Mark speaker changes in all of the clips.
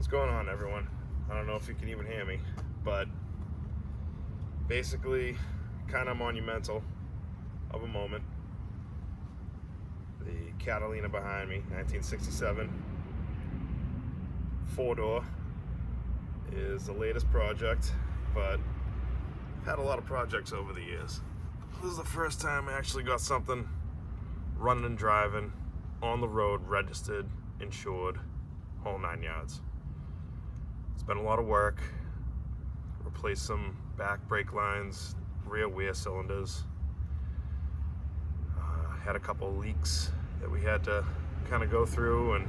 Speaker 1: What's going on, everyone? I don't know if you can even hear me, but basically kind of monumental of a moment. The Catalina behind me, 1967, four-door, is the latest project, but I've had a lot of projects over the years. This is the first time I actually got something running and driving on the road, registered, insured, whole 9 yards. It's been a lot of work. Replaced some back brake lines, rear wear cylinders. Had a couple of leaks that we had to kind of go through and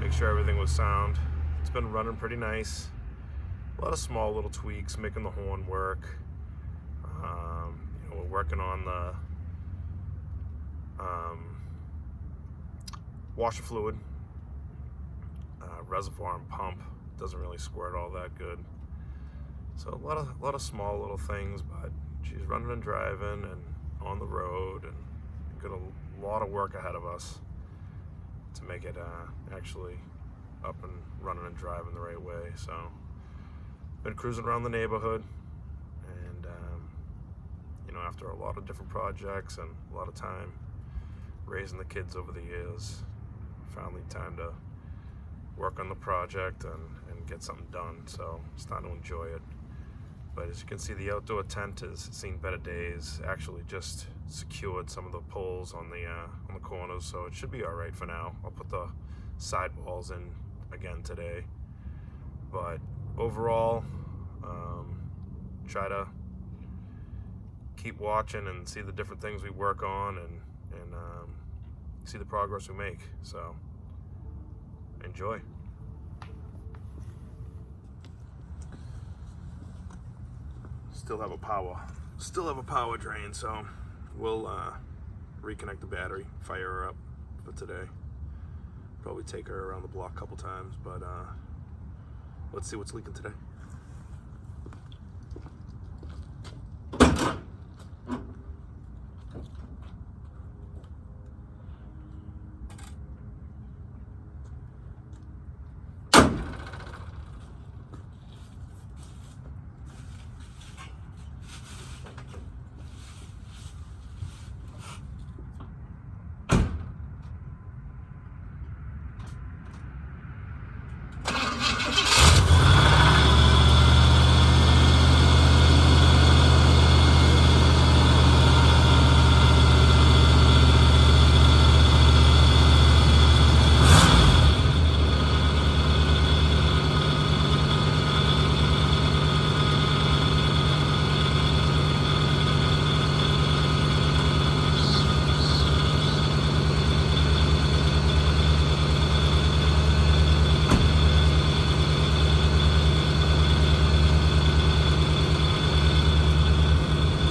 Speaker 1: make sure everything was sound. It's been running pretty nice. A lot of small little tweaks, making the horn work. We're working on the washer fluid, reservoir and pump. Doesn't really squirt all that good. So a lot of small little things, but she's running and driving and on the road, and got a lot of work ahead of us to make it actually up and running and driving the right way. So been cruising around the neighborhood, and after a lot of different projects and a lot of time raising the kids over the years, finally time to work on the project and get something done. So starting to enjoy it. But as you can see, the outdoor tent has seen better days. Actually just secured some of the poles on the corners, so it should be all right for now. I'll put the sidewalls in again today. But overall, try to keep watching and see the different things we work on and see the progress we make. So enjoy. Still have a power drain, so we'll reconnect the battery, fire her up for today. Probably take her around the block a couple times, but let's see what's leaking today.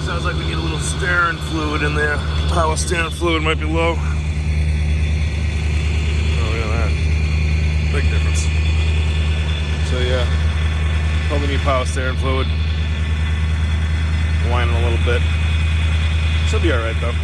Speaker 1: Sounds like we need a little steering fluid in there. Power steering fluid might be low. Oh, look at that. Big difference. So yeah, probably need power steering fluid. Whining a little bit. She'll be alright though.